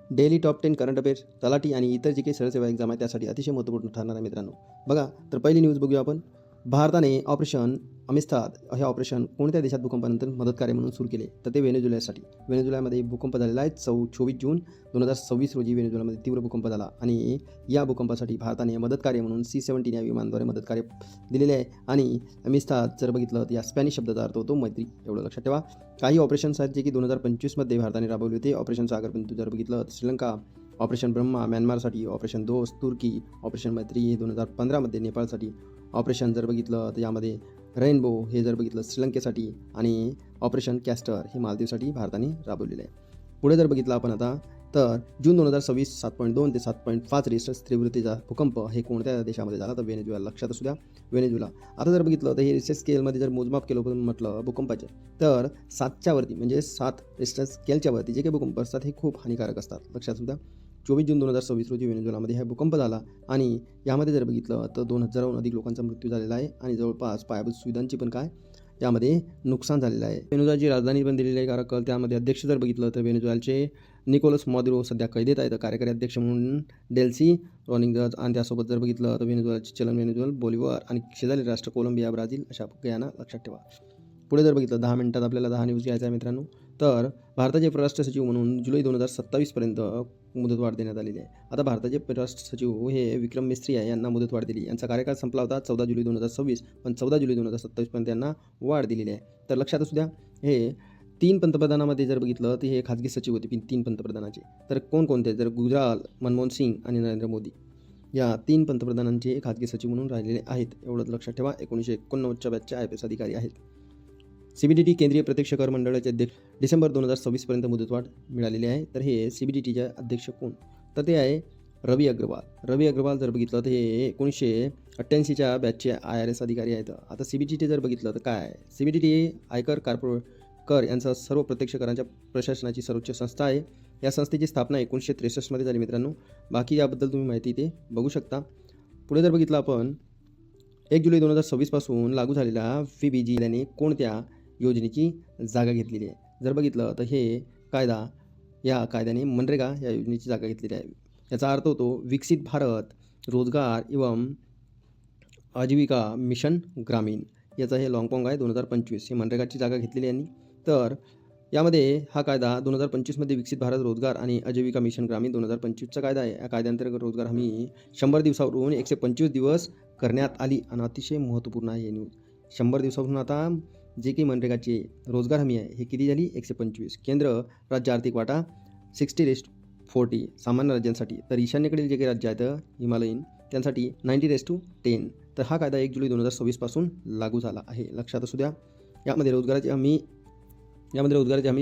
Daily top 10 current affairs, तलाठी आणि इतर जे काही सरळ सेवा एक्झाम आहे त्यासाठी अतिशय महत्त्वपूर्ण ठरणार आहे मित्रांनो. बघा, तर पहिली न्यूज बघूया आपण. भारताने ऑपरेशन अमिस्ताद हे ऑपरेशन कोणत्या देशात भूकंपानंतर मदतकार्य म्हणून सुरू केले? तर ते व्हेनेझुएलासाठी. व्हेनेझुएलामध्ये भूकंप झालेला आहे 24 जून 2026 रोजी व्हेनेझुएलामध्ये तीव्र भूकंप झाला आणि या भूकंपासाठी भारताने मदतकार्य म्हणून C-17 या विमानाद्वारे मदतकार्य दिलेले आहे. आणि अमिस्ताद जर बघितलं तर या स्पॅनिश शब्दाचा अर्थ होतो मैत्री, एवढं लक्षात ठेवा. काही ऑपरेशन्स आहेत जे की 2025मध्ये भारताने राबवले होते. ऑपरेशन सागरपंतू जर बघितलं तर श्रीलंका, ऑपरेशन ब्रह्मा म्यानमारसाठी, ऑपरेशन दोस्त तुर्की, ऑपरेशन मैत्री 2015मध्ये नेपाळसाठी, ऑपरेशन जर बघितलं तर यामध्ये रेनबो हे जर बघितलं श्रीलंकेसाठी आणि ऑपरेशन कॅस्टर हे मालदीवसाठी भारताने राबवलेले आहे. पुढे जर बघितलं आपण आता तर जून 2026 7.2 ते 7.5 रिश्टर तीव्रतेचा भूकंप हे कोणत्या देशामध्ये झाला? तर व्हेनेझुएला. लक्षात असू द्या, व्हेनेझुएला. आता जर बघितलं तर हे रिश्टर स्केलमध्ये जर मोजमाप केलं म्हटलं भूकंपाचे तर 7च्या वरती म्हणजे 7 रिश्टर स्केलच्या वरती जे काही भूकंप असतात हे खूप हानिकारक असतात. लक्षात असू द्या. 24 जून 2026 रोजी व्हेनेझुएलामध्ये हा भूकंप झाला आणि यामध्ये जर बघितलं तर 2000हून अधिक लोकांचा मृत्यू झालेला आहे आणि जवळपास पायाभूत सुविधांची पण काय यामध्ये नुकसान झालेलं आहे. व्हेनेझुएलाची राजधानी पण दिलेली आहे, कारण त्यामध्ये अध्यक्ष जर बघितलं तर व्हेनेझुएलाचे निकोलस मॅडुरो सध्या कैदेत आहेत. कार्यकारी अध्यक्ष म्हणून डेल्सी रॉड्रिग्ज आणि त्यासोबत जर बघितलं तर व्हेनेझुएलाचे चलन व्हेनेझुएला, बोलिव्हार आणि शेजारी राष्ट्र कोलंबिया, ब्राझील अशा गयाना लक्षात ठेवा. पुढे जर बघितलं 10 मिनिटात आपल्याला 10 न्यूज घ्यायचा आहे मित्रांनो. तर भारताचे परराष्ट्र सचिव म्हणून जुलै 2027पर्यंत मुदतवाढ देण्यात आलेली आहे. आता भारताचे परराष्ट्र सचिव हे विक्रम मिस्त्री आहे, यांना मुदतवाढ दिली. यांचा कार्यकाळ संपला होता 14 जुलै 2026, पण 14 जुलै 2027पर्यंत यांना वाढ दिलेली आहे. तर लक्षात असू द्या, हे 3 पंतप्रधानामध्ये जर बघितलं तर हे खाजगी सचिव होते 3 पंतप्रधानाचे. तर कोणकोणते? तर गुजराल, मनमोहन सिंग आणि नरेंद्र मोदी या 3 पंतप्रधानांचे खाजगी सचिव म्हणून राहिलेले आहेत. एवढंच लक्षात ठेवा. 1989च्या बॅचचे IPS अधिकारी आहेत. CBDT केंद्रीय प्रत्यक्ष कर मंडळाचे अध्यक्ष डिसेंबर 2026पर्यंत मुदतवाढ मिळालेली आहे. तर हे CBDTचे अध्यक्ष कोण? तर ते आहे रवी अग्रवाल. रवी अग्रवाल जर बघितलं तर हे 1988च्या बॅचचे IRS अधिकारी आहेत. आता CBDT जर बघितलं तर काय आहे? CBDT आयकर कर यांचा सर्व प्रत्यक्ष करांच्या प्रशासनाची सर्वोच्च संस्था आहे. या संस्थेची स्थापना 1963मध्ये झाली मित्रांनो. बाकी याबद्दल तुम्ही माहिती इथे बघू शकता. पुढे जर बघितलं आपण 1 जुलै 2026 पासून लागू झालेल्या FIBG याने कोणत्या योजनेची जागा घेतलेली आहे? जर बघितलं तर हे या कायद्याने मनरेगा या योजनेची जागा घेतलेली आहे. याचा अर्थ होतो विकसित भारत रोजगार एवं आजीविका मिशन ग्रामीण. याचा हे लॉंग फॉर्म आहे 2025. हे मनरेगाची जागा घेतलेली यांनी. तर यामध्ये हा कायदा 2025मध्ये विकसित भारत रोजगार आणि आजीविका मिशन ग्रामीण 2025चा कायदा आहे. या कायद्याअंतर्गत रोजगार हमी 100 दिवसावरून 125 दिवस करण्यात आली आणि अतिशय महत्त्वपूर्ण आहे हे न्यूज. 100 दिवसावरून आता जे काही मनरेगाची रोजगार हमी आहे हे किती झाली? 125. केंद्र राज्य आर्थिक वाटा 60:40 सामान्य राज्यांसाठी. तर ईशान्येकडील जे काही राज्य आहेत हिमालयीन त्यांसाठी 90:10. तर हा कायदा 1 जुलै 2026 पासून लागू झाला आहे. लक्षात असू द्या. यामध्ये रोजगाराची हमी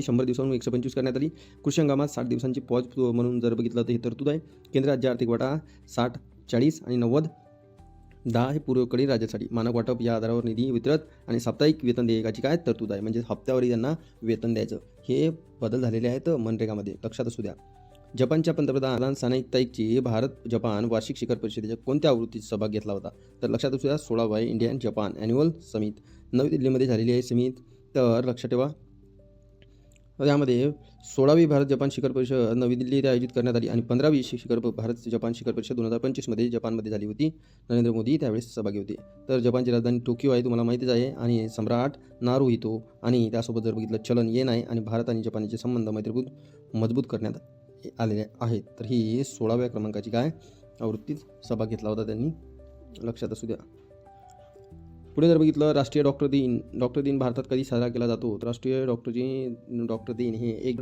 100 दिवसांवरून 125 करण्यात आली. कृषी हंगामात 60 दिवसांची पॉज म्हणून जर बघितलं तर ही तरतूद आहे. केंद्र राज्य आर्थिक वाटा 60-40 आणि 90-10 हे पूर्वेकडील राज्यासाठी. मानक वाटप या आधारावर निधी वितरत आणि साप्ताहिक वेतन देयकाची काय तरतूद आहे, म्हणजे हप्त्यावरही त्यांना वेतन द्यायचं. हे बदल झालेले आहेत मनरेगामध्ये. लक्षात असू द्या. जपानच्या पंतप्रधान सानाई ताईची भारत जपान वार्षिक शिखर परिषदेच्या कोणत्या आवृत्तीचा सहभाग घेतला होता? तर लक्षात असू द्या 16वी इंडियन जपान ॲन्युअल समिट नवी दिल्लीमध्ये झालेली आहे समिट. तर लक्षात ठेवा यामध्ये 16वी भारत जपान शिखर परिषद नवी दिल्ली येथे आयोजित करण्यात आली आणि 15वी भारत जपान शिखर परिषद 2025मध्ये जपानमध्ये झाली होती. नरेंद्र मोदी त्यावेळेस सहभागी होते. तर जपानची राजधानी टोकियो आहे, तुम्हाला माहितीच आहे. आणि सम्राट नारुहितो आणि त्यासोबत जर बघितलं चलन येन आहे आणि भारत आणि जपानचे संबंध मजबूत करण्यात आलेले आहेत. तर ही 16व्या क्रमांकाची काय आवृत्तीत सहभाग घेतला होता त्यांनी. लक्षात असू द्या. पुढे जर बघितलं राष्ट्रीय डॉक्टर दिन भारतात कधी साजरा केला जातो? तर राष्ट्रीय डॉक्टर दिन हे 1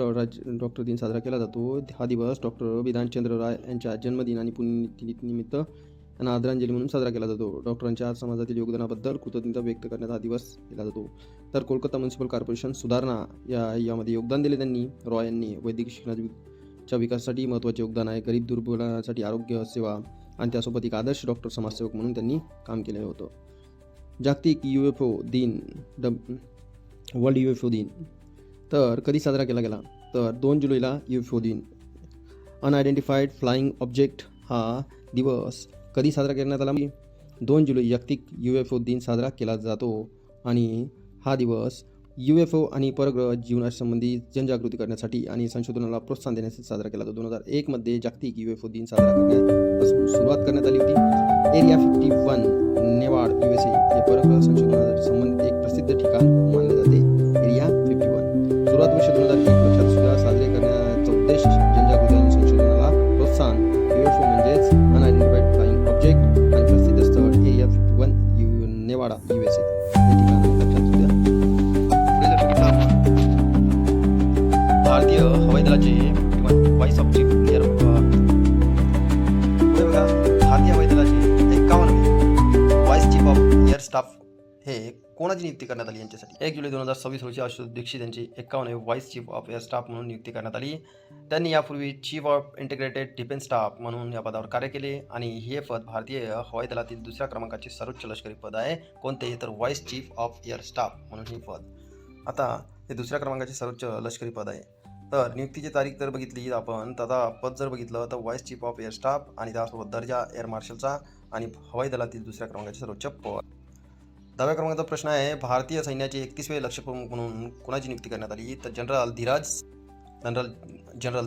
डॉक्टर दिन साजरा केला जातो. हा दिवस डॉक्टर बिधानचंद्र राय यांच्या जन्मदिन आणि पुण्यतिथीनिमित्त यांना आदरांजली म्हणून साजरा केला जातो. डॉक्टरांच्या समाजातील योगदानाबद्दल कृतज्ञता व्यक्त करण्यात हा दिवस केला जातो. तर कोलकाता म्युनिसिपल कॉर्पोरेशन सुधारणा यामध्ये योगदान दिले त्यांनी. रॉय यांनी वैद्यकीय शिक्षणाच्या विकासासाठी महत्त्वाचे योगदान आहे. गरीब दुर्बलांसाठी आरोग्य सेवा आणि त्यासोबत एक आदर्श डॉक्टर समाजसेवक म्हणून त्यांनी काम केलेलं होतं. जागतिक UFO दिन वर्ल्ड UFO दिन तर कधी साजरा केला गेला? तर 2 जुलैला UFO दिन. अनआयडेंटिफाईड फ्लाइंग ऑब्जेक्ट हा दिवस कधी साजरा करण्यात आला? 2 जुलै जागतिक UFO दिन साजरा केला जातो आणि हा दिवस UFO आणि परग्रह जीवनासंबंधी जनजागृती करण्यासाठी आणि संशोधनाला प्रोत्साहन देण्यासाठी साजरा केला जातो. 2001 मध्ये जागतिक UFO दिन साजरा करण्यापासून सुरुवात करण्यात आली होती. एरिया 51 नेवाड USA हे परग्रह संशोधनासाठी संबंधित एक प्रसिद्ध ठिकाण मानले जाते. एरिया 51 सुरुवात वर्ष 2001 लक्षात सुद्धा साजरे करण्याचा उद्देश जनजागृती आणि संशोधनाला प्रोत्साहन. UFO म्हणजेच अनआयडेंटिफाईड फ्लाइंग ऑब्जेक्ट आणि प्रसिद्ध स्थळ एरिया 51 नेवाडा USA हे ठिकाण लक्षात सुद्धा. पुढे जर बघितलं आपण भारतीय हवाई दलाचे व्हाईस ऑफ चीफ एअर पुढे बघा भारतीय हवाई दलाचे 51 vice chief of air staff हे कोणाची नियुक्ती करण्यात आली यांच्यासाठी. 1 जुलै 2026 रोजी अशोक दीक्षित यांची 51 vice chief of air staff म्हणून नियुक्ती करण्यात आली. त्यांनी यापूर्वी chief of integrated defence staff म्हणून या पदावर कार्य केले आणि हे पद भारतीय हवाई दलातील दुसऱ्या क्रमांकाचे सर्वोच्च लष्करी पद आहे. कोणते तर vice chief of air staff म्हणून हे पद. आता हे दुसऱ्या क्रमांकाचे सर्वोच्च लष्करी पद आहे. तर नियुक्तीची तारीख जर बघितली आपण तर पद जर बघितलं तर vice chief of air staff आणि त्यासोबत दर्जा एअर मार्शलचा आणि हवाई दलातील दुसऱ्या क्रमांकाचे सर्वोच्च पद. 10व्या क्रमांकाचा प्रश्न आहे भारतीय सैन्याचे 31वे लष्करप्रमुख म्हणून कोणाची नियुक्ती करण्यात आली. तर जनरल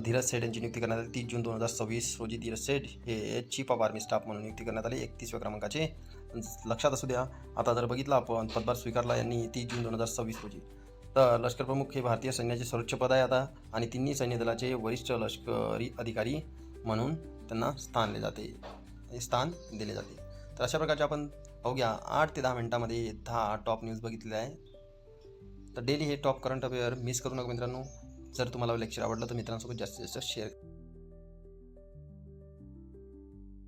धीरज सेठ यांची नियुक्ती करण्यात आली. 30 जून 2026 रोजी धीरज सेठ हे चीफ ऑफ आर्मी स्टाफ म्हणून नियुक्ती करण्यात आली 31व्या क्रमांकाचे. लक्षात असू द्या. आता जर बघितलं आपण पदभार स्वीकारला यांनी 30 जून 2026 रोजी. तर लष्करप्रमुख हे भारतीय सैन्याचे सर्वोच्च पद आहे आता आणि तिन्ही सैन्य दलाचे वरिष्ठ लष्करी अधिकारी म्हणून त्यांना स्थान दिले जाते. तर अशा प्रकारचे आपण अवघ्या 8 ते 10 मिनिटांमध्ये 10 टॉप न्यूज बघितलेले आहे. तर डेली हे टॉप करंट अफेअर मिस करू नका मित्रांनो. जर तुम्हाला लेक्चर आवडलं तर मित्रांसोबत जास्तीत जास्त शेअर